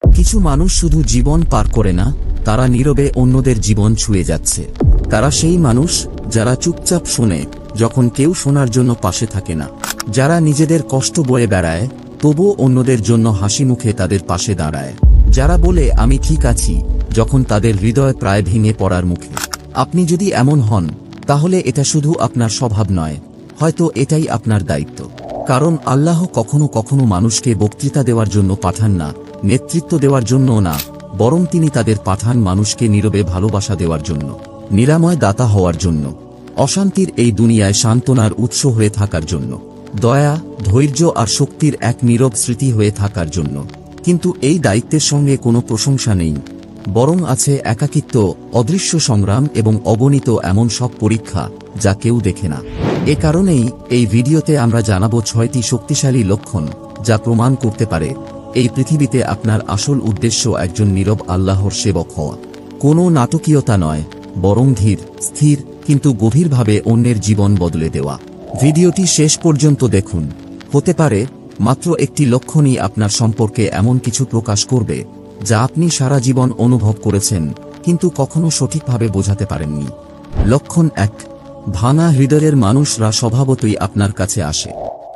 কিছু মানুষ শুধু জীবন পার করে না, তারা নীরবে অন্যদের জীবন ছুঁয়ে যাচ্ছে। তারা সেই মানুষ যারা চুপচাপ শোনে যখন কেউ শোনার জন্য পাশে থাকে না, যারা নিজেদের কষ্ট বয়ে বেড়ায় তবুও অন্যদের জন্য হাসি মুখে তাদের পাশে দাঁড়ায়, যারা বলে আমি ঠিক আছি যখন তাদের হৃদয় প্রায় ভেঙে পড়ার মুখে। আপনি যদি এমন হন তাহলে এটা শুধু আপনার স্বভাব নয়, হয়তো এটাই আপনার দায়িত্ব। কারণ আল্লাহ কখনো কখনো মানুষকে বক্তৃতা দেওয়ার জন্য পাঠান না, নেতৃত্ব দেওয়ার জন্যও না, বরং তিনি তাদের পাঠান মানুষকে নীরবে ভালোবাসা দেওয়ার জন্য, নিরাময় দাতা হওয়ার জন্য, অশান্তির এই দুনিয়ায় সান্ত্বনার উৎস হয়ে থাকার জন্য, দয়া, ধৈর্য আর শক্তির এক নীরব স্মৃতি হয়ে থাকার জন্য। কিন্তু এই দায়িত্বের সঙ্গে কোনো প্রশংসা নেই, বরং আছে একাকিত্ব, অদৃশ্য সংগ্রাম এবং অগণিত এমন সব পরীক্ষা যা কেউ দেখে না। এ কারণেই এই ভিডিওতে আমরা জানাবো 6টি শক্তিশালী লক্ষণ যা প্রমাণ করতে পারে এই পৃথিবীতে আপনার আসল উদ্দেশ্য একজন নীরব আল্লাহর সেবক হওয়া। কোনো নাটকীয়তা নয়, বরং ধীর, স্থির কিন্তু গভীরভাবে অন্যের জীবন বদলে দেওয়া। ভিডিওটি শেষ পর্যন্ত দেখুন, হতে পারে মাত্র একটি লক্ষণই আপনার সম্পর্কে এমন কিছু প্রকাশ করবে যা আপনি সারা জীবন অনুভব করেছেন কিন্তু কখনো সঠিকভাবে বোঝাতে পারেননি। লক্ষণ 1, ভাঙা হৃদয়ের মানুষরা স্বভাবতই আপনার কাছে আসে।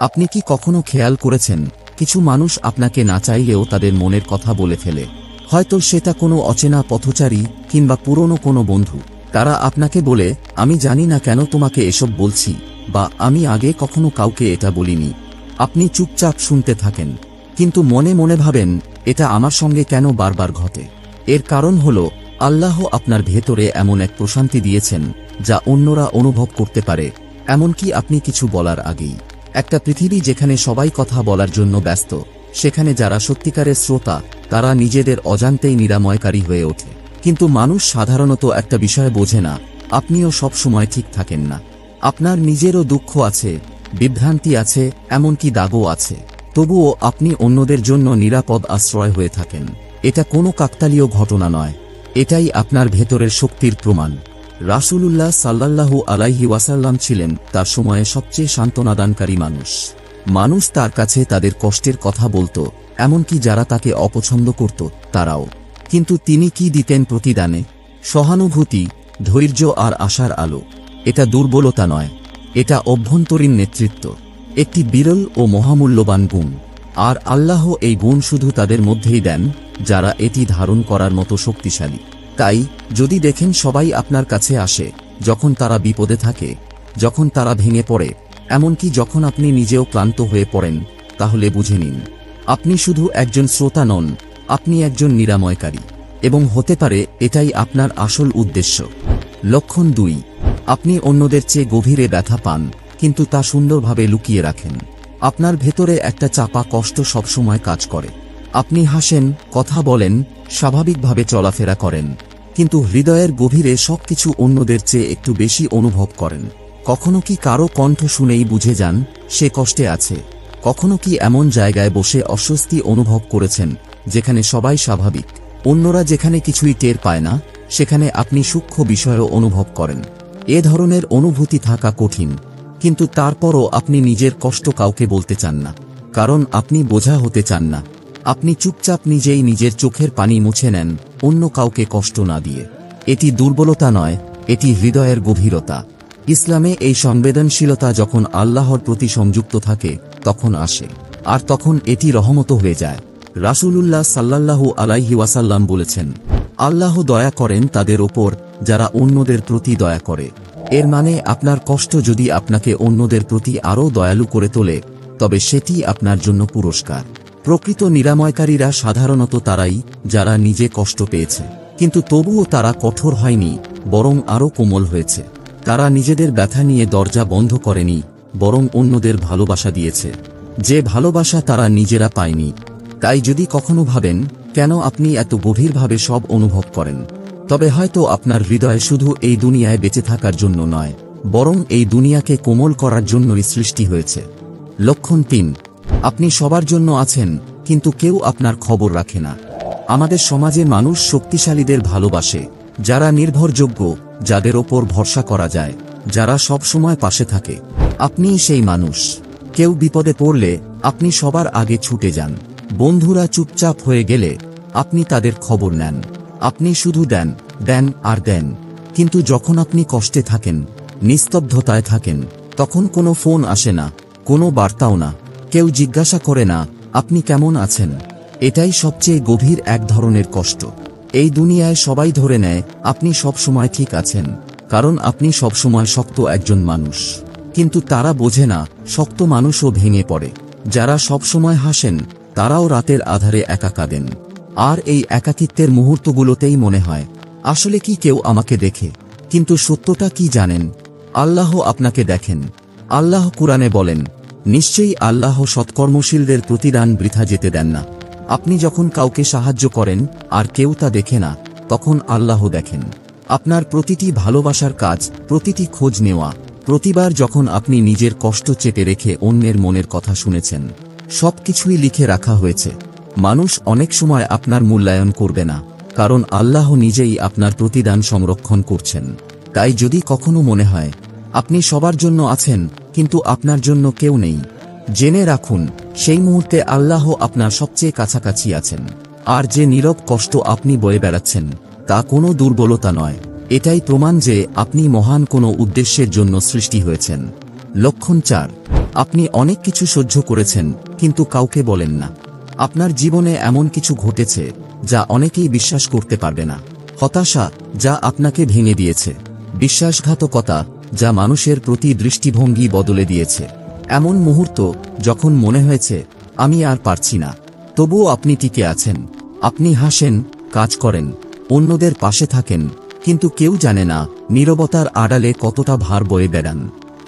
আপনি কি কখনো খেয়াল করেছেন কিছু মানুষ আপনাকে না চাইলেও তাদের মনের কথা বলে ফেলে? হয়তো সেটা কোনো অচেনা পথচারী কিংবা পুরনো কোনো বন্ধু। তারা আপনাকে বলে আমি জানি না কেন তোমাকে এসব বলছি, বা আমি আগে কখনো কাউকে এটা বলিনি। আপনি চুপচাপ শুনতে থাকেন, কিন্তু মনে মনে ভাবেন এটা আমার সঙ্গে কেন বারবার ঘটে। এর কারণ হলো আল্লাহ আপনার ভেতরে এমন এক প্রশান্তি দিয়েছেন যা অন্যরা অনুভব করতে পারে, এমনকি আপনি কিছু বলার আগেই। একটা পৃথিবী যেখানে সবাই কথা বলার জন্য ব্যস্ত, সেখানে যারা সত্যিকারের শ্রোতা তারা নিজেদের অজান্তেই নিরাময়কারী হয়ে ওঠে। কিন্তু মানুষ সাধারণত একটা বিষয় বোঝে না, আপনিও সব সময় ঠিক থাকেন না। আপনার নিজেরও দুঃখ আছে, বিভ্রান্তি আছে, এমনকি দাগও আছে। তবুও আপনি অন্যদের জন্য নিরাপদ আশ্রয় হয়ে থাকেন। এটা কোনো কাকতালীয় ঘটনা নয়, এটাই আপনার ভেতরের শক্তির প্রমাণ। রাসূলুল্লাহ সাল্লাল্লাহু আলাইহি ওয়াসাল্লাম ছিলেন তার সময়ে সবচেয়ে সান্ত্বনাদানকারী মানুষ। মানুষ তার কাছে তাদের কষ্টের কথা বলতো, এমনকি যারা তাকে অপছন্দ করত তারাও। কিন্তু তিনি কি দিতেন প্রতিদানে? সহানুভূতি, ধৈর্য আর আশার আলো। এটা দুর্বলতা নয়, এটা অভ্যন্তরীণ নেতৃত্ব, একটি বিরল ও মহামূল্যবান গুণ। আর আল্লাহ এই গুণ শুধু তাদের মধ্যেই দেন যারা এটি ধারণ করার মতো শক্তিশালী। তাই যদি দেখেন সবাই আপনার কাছে আসে যখন তারা বিপদে থাকে, যখন তারা ভেঙে পড়ে, এমনকি যখন আপনি নিজেও ক্লান্ত হয়ে পড়েন, তাহলে বুঝে নিন আপনি শুধু একজন শ্রোতা নন, আপনি একজন নিরাময়কারী। এবং হতে পারে এটাই আপনার আসল উদ্দেশ্য। লক্ষণ 2, আপনি অন্যদের চেয়ে গভীরে ব্যথা পান কিন্তু তা সুন্দরভাবে লুকিয়ে রাখেন। আপনার ভেতরে একটা চাপা কষ্ট সবসময় কাজ করে। আপনি হাসেন, কথা বলেন, স্বাভাবিকভাবে চলাফেরা করেন, কিন্তু হৃদয়ের গভীরে সবকিছু অন্যদের চেয়ে একটু বেশি অনুভব করেন। কখনো কি কারো কণ্ঠ শুনেই বুঝে যান সে কষ্টে আছে? কখনো কি এমন জায়গায় বসে অস্বস্তি অনুভব করেছেন যেখানে সবাই স্বাভাবিক, অন্যরা যেখানে কিছুই টের পায় না, সেখানে আপনি সূক্ষ্ম বিষয়ও অনুভব করেন? এ ধরনের অনুভূতি থাকা কঠিন, কিন্তু তারপরও আপনি নিজের কষ্ট কাউকে বলতে চান না, কারণ আপনি বোঝা হতে চান না। আপনি চুপচাপ নিজেই নিজের চোখের পানি মুছে নেন, অন্য কাউকে কষ্ট না দিয়ে। এটি দুর্বলতা নয়, এটি হৃদয়ের গভীরতা। ইসলামে এই সংবেদনশীলতা যখন আল্লাহর প্রতি সংযুক্ত থাকে তখন আসে, আর তখন এটি রহমত হয়ে যায়। রাসূলুল্লাহ সাল্লাল্লাহু আলাইহি ওয়াসাল্লাম বলেছেন, আল্লাহ দয়া করেন তাদের ওপর যারা অন্যদের প্রতি দয়া করে। এর মানে আপনার কষ্ট যদি আপনাকে অন্যদের প্রতি আরও দয়ালু করে তোলে, তবে সেটি আপনার জন্য পুরস্কার। প্রকৃত নিরাময়কারীরা সাধারণত তারাই যারা নিজে কষ্ট পেয়েছে, কিন্তু তবুও তারা কঠোর হয়নি, বরং আরও কোমল হয়েছে। তারা নিজেদের ব্যথা নিয়ে দরজা বন্ধ করেনি, বরং অন্যদের ভালোবাসা দিয়েছে, যে ভালোবাসা তারা নিজেরা পায়নি। তাই যদি কখনো ভাবেন কেন আপনি এত গভীরভাবে সব অনুভব করেন, তবে হয়তো আপনার হৃদয় শুধু এই দুনিয়ায় বেঁচে থাকার জন্য নয়, বরং এই দুনিয়াকে কোমল করার জন্যই সৃষ্টি হয়েছে। লক্ষণ 3, আপনি সবার জন্য আছেন কিন্তু কেউ আপনার খবর রাখে না। আমাদের সমাজে মানুষ শক্তিশালীদের ভালোবাসে, যারা নির্ভরযোগ্য, যাদের ওপর ভরসা করা যায়, যারা সব সময় পাশে থাকে। আপনি সেই মানুষ। কেউ বিপদে পড়লে আপনি সবার আগে ছুটে যান। বন্ধুরা চুপচাপ হয়ে গেলে আপনি তাদের খবর নেন। আপনি শুধু দেন, দেন আর দেন। কিন্তু যখন আপনি কষ্টে থাকেন, নিস্তব্ধতায় থাকেন, তখন কোনো ফোন আসে না, কোনো বার্তাও না, কেউ জিজ্ঞাসা করে না আপনি কেমন আছেন। এটাই সবচেয়ে গভীর এক ধরনের কষ্ট। এই দুনিয়ায় সবাই ধরে নেয় আপনি সবসময় ঠিক আছেন, কারণ আপনি সবসময় শক্ত একজন মানুষ। কিন্তু তারা বোঝে না শক্ত মানুষও ভেঙে পড়ে। যারা সবসময় হাসেন তারাও রাতের আধারে একা কাঁদেন। আর এই একাকিত্বের মুহূর্তগুলোতেই মনে হয় আসলে কি কেউ আমাকে দেখে। কিন্তু সত্যটা কি জানেন? আল্লাহ আপনাকে দেখেন। আল্লাহ কুরআনে বলেন, নিশ্চয়ই আল্লাহ সৎকর্মশীলদের প্রতিদান বৃথা যেতে দেন না। আপনি যখন কাউকে সাহায্য করেন আর কেউ তা দেখে না, তখন আল্লাহ দেখেন। আপনার প্রতিটি ভালোবাসার কাজ, প্রতিটি খোঁজ নেওয়া, প্রতিবার যখন আপনি নিজের কষ্ট চেপে রেখে অন্যের মনের কথা শুনেছেন, সবকিছুই লিখে রাখা হয়েছে। মানুষ অনেক সময় আপনার মূল্যায়ন করবে না, কারণ আল্লাহ নিজেই আপনার প্রতিদান সংরক্ষণ করছেন। তাই যদি কখনো মনে হয় আপনি সবার জন্য আছেন কিন্তু আপনার জন্য কেউ নেই, জেনে রাখুন সেই মুহূর্তে আল্লাহ আপনার সবচেয়ে কাছাকাছি আছেন। আর যে নীরব কষ্ট আপনি বয়ে বেড়াচ্ছেন তা কোনো দুর্বলতা নয়, এটাই প্রমাণ যে আপনি মহান কোনো উদ্দেশ্যের জন্য সৃষ্টি হয়েছেন। লক্ষণ 4, আপনি অনেক কিছু সহ্য করেছেন কিন্তু কাউকে বলেন না। আপনার জীবনে এমন কিছু ঘটেছে যা অনেকেই বিশ্বাস করতে পারবে না। হতাশা যা আপনাকে ভেঙে দিয়েছে, বিশ্বাসঘাতকতা যা মানুষের প্রতি দৃষ্টিভঙ্গি বদলে দিয়েছে, এমন মুহূর্ত যখন মনে হয়েছে আমি আর পারছি না, তবুও আপনি টিকে আছেন। আপনি হাসেন, কাজ করেন, অন্যদের পাশে থাকেন, কিন্তু কেউ জানে না নীরবতার আড়ালে কতটা ভার বয়ে বেড়ান।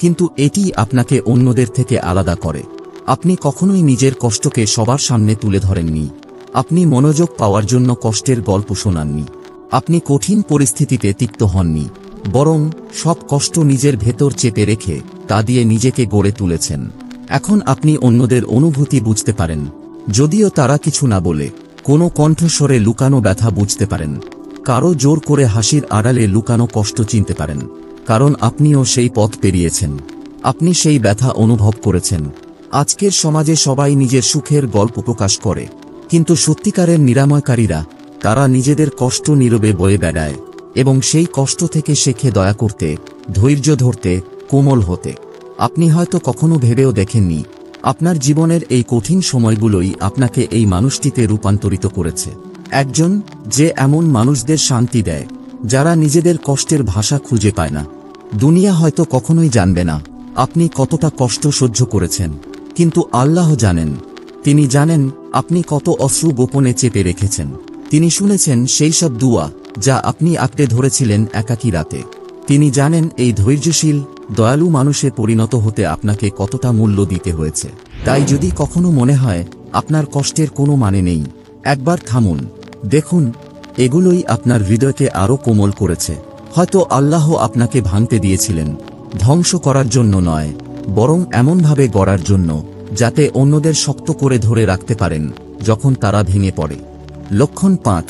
কিন্তু এটি আপনাকে অন্যদের থেকে আলাদা করে। আপনি কখনোই নিজের কষ্টকে সবার সামনে তুলে ধরেননি। আপনি মনোযোগ পাওয়ার জন্য কষ্টের গল্প শোনাননি। আপনি কঠিন পরিস্থিতিতে তিক্ত হননি, বরং সব কষ্ট নিজের ভেতর চেপে রেখে তা দিয়ে নিজেকে গড়ে তুলেছেন। এখন আপনি অন্যদের অনুভূতি বুঝতে পারেন, যদিও তারা কিছু না বলে। কোনো কণ্ঠস্বরে লুকানো ব্যথা বুঝতে পারেন, কারো জোর করে হাসির আড়ালে লুকানো কষ্ট চিনতে পারেন, কারণ আপনিও সেই পথ পেরিয়েছেন। আপনি সেই ব্যথা অনুভব করেছেন। আজকের সমাজে সবাই নিজের সুখের গল্প প্রকাশ করে, কিন্তু সত্যিকারের নিরাময়কারীরা তারা নিজেদের কষ্ট নীরবে বয়ে বেড়ায় এবং সেই কষ্ট থেকে শেখে দয়া করতে, ধৈর্য ধরতে, কোমল হতে। আপনি হয়তো কখনো ভেবেও দেখেননি আপনার জীবনের এই কঠিন সময়গুলোই আপনাকে এই মানুষটিতে রূপান্তরিত করেছে। একজন যে এমন মানুষদের শান্তি দেয় যারা নিজেদের কষ্টের ভাষা খুঁজে পায় না। দুনিয়া হয়তো কখনোই জানবে না আপনি কতটা কষ্ট সহ্য করেছেন, কিন্তু আল্লাহ জানেন। তিনি জানেন আপনি কত অশ্রু গোপনে চেপে রেখেছেন। তিনি শুনেছেন সেই সব দুয়া যা আপনি আঁকড়ে ধরেছিলেন একাকী রাতে। তিনি জানেন এই ধৈর্যশীল, দয়ালু মানুষে পরিণত হতে আপনাকে কতটা মূল্য দিতে হয়েছে। তাই যদি কখনো মনে হয় আপনার কষ্টের কোনো মানে নেই, একবার থামুন, দেখুন এগুলোই আপনার হৃদয়কে আরো কোমল করেছে। হয়তো আল্লাহ আপনাকে ভাঙতে দিয়েছিলেন, ধ্বংস করার জন্য নয়, বরং এমনভাবে গড়ার জন্য যাতে অন্যদের শক্ত করে ধরে রাখতে পারেন যখন তারা ভেঙে পড়ে। লক্ষণ 5,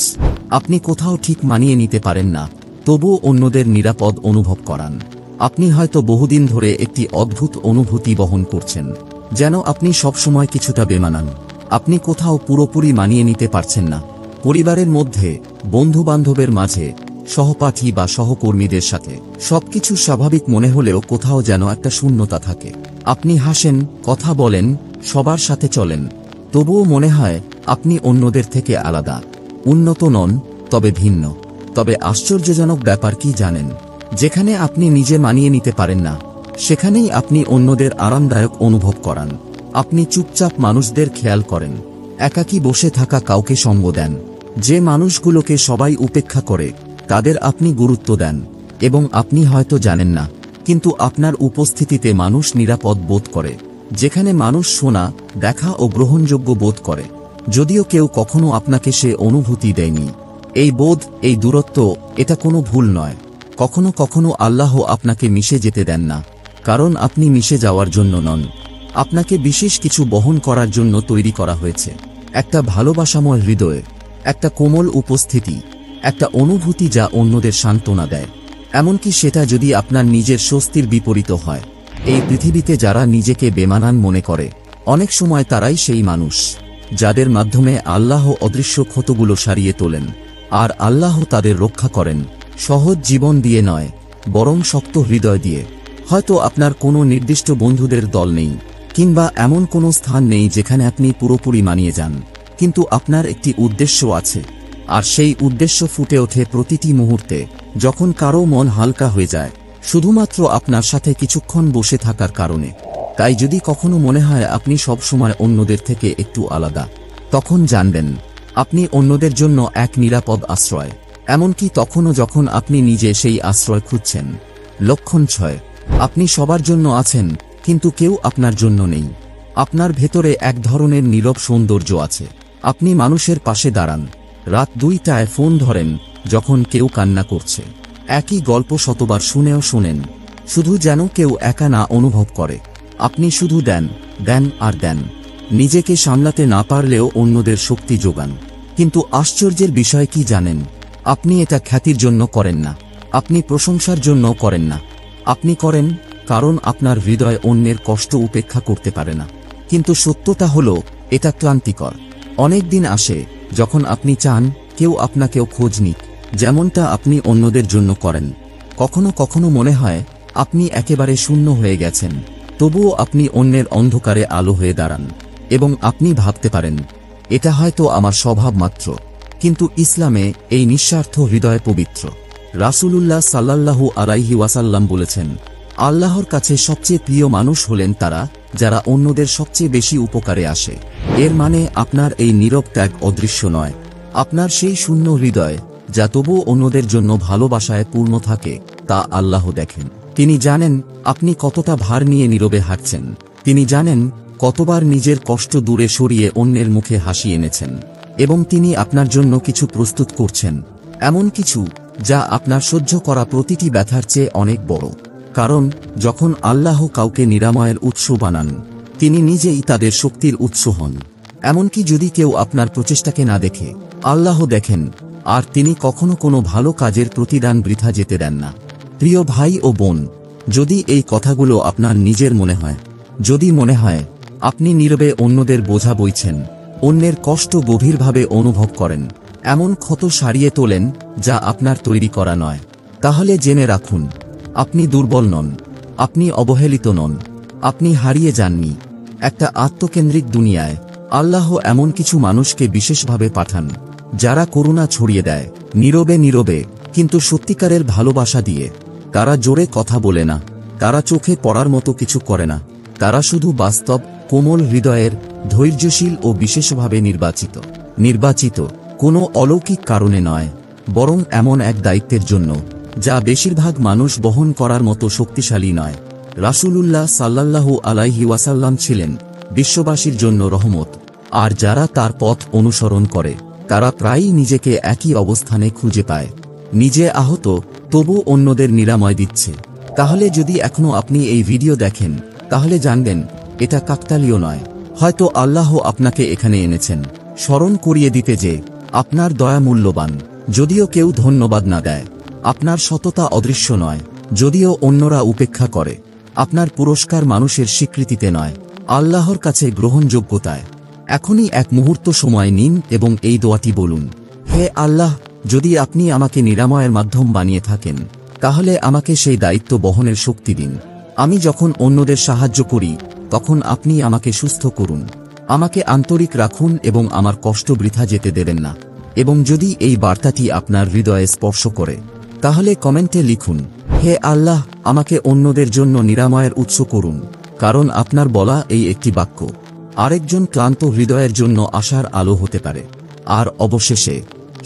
আপনি কোথাও ঠিক মানিয়ে নিতে পারেন না, তবুও অন্যদের নিরাপদ অনুভব করান। আপনি হয়তো বহুদিন ধরে একটি অদ্ভুত অনুভূতি বহন করছেন, যেন আপনি সবসময় কিছুটা বেমানান। আপনি কোথাও পুরোপুরি মানিয়ে নিতে পারছেন না, পরিবারের মধ্যে, বন্ধু-বান্ধবের মাঝে, সহপাঠী বা সহকর্মীদের সাথে। সবকিছু স্বাভাবিক মনে হলেও কোথাও যেন একটা শূন্যতা থাকে। আপনি হাসেন, কথা বলেন, সবার সাথে চলেন, তবুও মনে হয় আপনি অন্যদের থেকে আলাদা। উন্নত নন, তবে ভিন্ন। তবে আশ্চর্যজনক ব্যাপার কি জানেন? যেখানে আপনি নিজে মানিয়ে নিতে পারেন না, সেখানেই আপনি অন্যদের আরামদায়ক অনুভব করান। আপনি চুপচাপ মানুষদের খেয়াল করেন, একাকী বসে থাকা কাউকে সঙ্গ দেন। যে মানুষগুলোকে সবাই উপেক্ষা করে তাদের আপনি গুরুত্ব দেন, এবং আপনি হয়তো জানেন না, কিন্তু আপনার উপস্থিতিতে মানুষ নিরাপদ বোধ করে। যেখানে মানুষ শোনা, দেখা ও গ্রহণযোগ্য বোধ করে, যদিও কেউ কখনো আপনাকে সে অনুভূতি দেয়নি। এই বোধ, এই দূরত্ব, এটা কোনো ভুল নয়। কখনো কখনো আল্লাহ আপনাকে মিশে যেতে দেন না, কারণ আপনি মিশে যাওয়ার জন্য নন, আপনাকে বিশেষ কিছু বহন করার জন্য তৈরি করা হয়েছে। একটা ভালোবাসাময় হৃদয়, একটা কোমল উপস্থিতি, একটা অনুভূতি যা অন্যদের সান্ত্বনা দেয়, এমনকি সেটা যদি আপনার নিজের স্বস্তির বিপরীত হয়। এই পৃথিবীতে যারা নিজেকে বেমানান মনে করে, অনেক সময় তারাই সেই মানুষ যাদের মাধ্যমে আল্লাহ অদৃশ্য ক্ষতগুলো সারিয়ে তোলেন, আর আল্লাহ তাদের রক্ষা করেন সহজ জীবন দিয়ে নয়, বরং শক্ত হৃদয় দিয়ে। হয়তো আপনার কোনো নির্দিষ্ট বন্ধুদের দল নেই, কিংবা এমন কোনো স্থান নেই যেখানে আপনি পুরোপুরি মানিয়ে যান, কিন্তু আপনার একটি উদ্দেশ্য আছে, আর সেই উদ্দেশ্য ফুটে ওঠে প্রতিটি মুহূর্তে, যখন কারো মন হালকা হয়ে যায় শুধুমাত্র আপনার সাথে কিছুক্ষণ বসে থাকার কারণে। তাই যদি কখনো মনে হয় আপনি সব সময় অন্যদের থেকে একটু আলাদা, তখন জানবেন আপনি অন্যদের জন্য এক নিরাপদ আশ্রয়, এমনকি তখনও যখন আপনি নিজে সেই আশ্রয় খুঁজছেন। লক্ষণ 6, আপনি সবার জন্য আছেন, কিন্তু কেউ আপনার জন্য নেই। আপনার ভেতরে এক ধরনের নীরব সৌন্দর্য আছে। আপনি মানুষের পাশে দাঁড়ান, রাত 2টায় ফোন ধরেন যখন কেউ কান্না করছে, একই গল্প শতবার শুনেও শোনেন, শুধু যেন কেউ একা না অনুভব করে। আপনি শুধু দেন, দেন আর দেন। নিজেকে সামলাতে না পারলেও অন্যদের শক্তি যোগান। কিন্তু আশ্চর্যের বিষয় কি জানেন? আপনি এটা খ্যাতির জন্য করেন না, আপনি প্রশংসার জন্য করেন না। আপনি করেন কারণ আপনার হৃদয় অন্যের কষ্ট উপেক্ষা করতে পারে না। কিন্তু সত্যতা হলো, এটা ক্লান্তিকর। অনেক দিন আসে যখন আপনি চান কেউ আপনাকেও খোঁজ নিক, যেমনটা আপনি অন্যদের জন্য করেন। কখনো কখনো মনে হয় আপনি একেবারে শূন্য হয়ে গেছেন, তবুও আপনি অন্যের অন্ধকারে আলো হয়ে দাঁড়ান, এবং আপনি ভাবতে পারেন এটা হয়তো আমার স্বভাব মাত্র। কিন্তু ইসলামে এই নিঃস্বার্থ হৃদয় পবিত্র। রাসূলুল্লাহ সাল্লাল্লাহু আলাইহি ওয়াসাল্লাম বলেছেন, আল্লাহর কাছে সবচেয়ে প্রিয় মানুষ হলেন তারা যারা অন্যদের সবচেয়ে বেশি উপকারে আসে। এর মানে আপনার এই নীরব ত্যাগ অদৃশ্য নয়, আপনার সেই শূন্য হৃদয় যা তবুও অন্যদের জন্য ভালোবাসায় পূর্ণ থাকে, তা আল্লাহ দেখেন। তিনি জানেন আপনি কতটা ভার নিয়ে নীরবে হাঁটছেন। তিনি জানেন কতবার নিজের কষ্ট দূরে সরিয়ে অন্যের মুখে হাসি এনেছেন, এবং তিনি আপনার জন্য কিছু প্রস্তুত করছেন, এমন কিছু যা আপনার সহ্য করা প্রতিটি ব্যথার চেয়ে অনেক বড়। কারণ যখন আল্লাহ কাউকে নিরাময়ের উৎস বানান, তিনি নিজেই তাদের শক্তির উৎস হন। এমনকি যদি কেউ আপনার প্রচেষ্টাকে না দেখে, আল্লাহ দেখেন, আর তিনি কখনো কোনো ভালো কাজের প্রতিদান বৃথা যেতে দেন না। প্রিয় ভাই ও বোন, যদি এই কথাগুলো আপনার নিজের মনে হয়, যদি মনে হয় আপনি নীরবে অন্যদের বোঝা বইছেন, অন্যের কষ্ট গভীরভাবে অনুভব করেন, এমন ক্ষত সারিয়ে তোলেন যা আপনার তৈরি করা নয়, তাহলে জেনে রাখুন, আপনি দুর্বল নন, আপনি অবহেলিত নন, আপনি হারিয়ে যাননি। একটা আত্মকেন্দ্রিক দুনিয়ায় আল্লাহ এমন কিছু মানুষকে বিশেষভাবে পাঠান, যারা করুণা ছড়িয়ে দেয়, নীরবে নীরবে কিন্তু সত্যিকারের ভালোবাসা দিয়ে। তারা জোরে কথা বলে না, তারা চোখে পড়ার মতো কিছু করে না, তারা শুধু বাস্তব, কোমল হৃদয়ের, ধৈর্যশীল ও বিশেষভাবে নির্বাচিত কোনো অলৌকিক কারণে নয়, বরং এমন এক দায়িত্বের জন্য যা বেশিরভাগ মানুষ বহন করার মতো শক্তিশালী নয়। রাসূলুল্লাহ সাল্লাল্লাহু আলাইহি ওয়াসাল্লাম ছিলেন বিশ্ববাসীর জন্য রহমত, আর যারা তার পথ অনুসরণ করে তারা প্রায়ই নিজেকে একই অবস্থানে খুঁজে পায়, নিজে আহত তবু অন্যদের নিরাময় দিচ্ছে। তাহলে যদি এখনো আপনি এই ভিডিও দেখেন, তাহলে জানবেন এটা কাকতালীয় নয়। হয়তো আল্লাহ আপনাকে এখানে এনেছেন স্মরণ করিয়ে দিতে যে আপনার দয়া মূল্যবান। যদিও কেউ ধন্যবাদ না দেয়, আপনার সততা অদৃশ্য নয়। যদিও অন্যরা উপেক্ষা করে, আপনার পুরস্কার মানুষের স্বীকৃতিতে নয়, আল্লাহর কাছে গ্রহণযোগ্যতায়। এখনই এক মুহূর্ত সময় নিন এবং এই দোয়াটি বলুন, হে আল্লাহ, যদি আপনি আমাকে নিরাময়ের মাধ্যম বানিয়ে থাকেন, তাহলে আমাকে সেই দায়িত্ব বহনের শক্তি দিন। আমি যখন অন্যদের সাহায্য করি, তখন আপনি আমাকে সুস্থ করুন, আমাকে আন্তরিক রাখুন এবং আমার কষ্ট বৃথা যেতে দেবেন না। এবং যদি এই বার্তাটি আপনার হৃদয়ে স্পর্শ করে, তাহলে কমেন্টে লিখুন, হে আল্লাহ, আমাকে অন্যদের জন্য নিরাময়ের উৎস করুন। কারণ আপনার বলা এই একটি বাক্য আরেকজন ক্লান্ত হৃদয়ের জন্য আশার আলো হতে পারে। আর অবশেষে,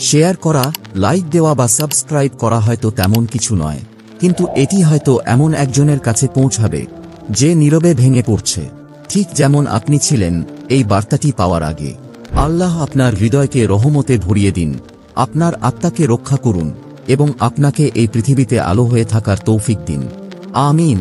শেয়ার করা, লাইক দেওয়া বা সাবস্ক্রাইব করা হয়তো তেমন কিছু নয়, কিন্তু এটি হয়তো এমন একজনের কাছে পৌঁছাবে যে নীরবে ভেঙে পড়ছে, ঠিক যেমন আপনি ছিলেন এই বার্তাটি পাওয়ার আগে। আল্লাহ আপনার হৃদয়কে রহমতে ভরিয়ে দিন, আপনার আত্মাকে রক্ষা করুন এবং আপনাকে এই পৃথিবীতে আলো হয়ে থাকার তৌফিক দিন। আমিন।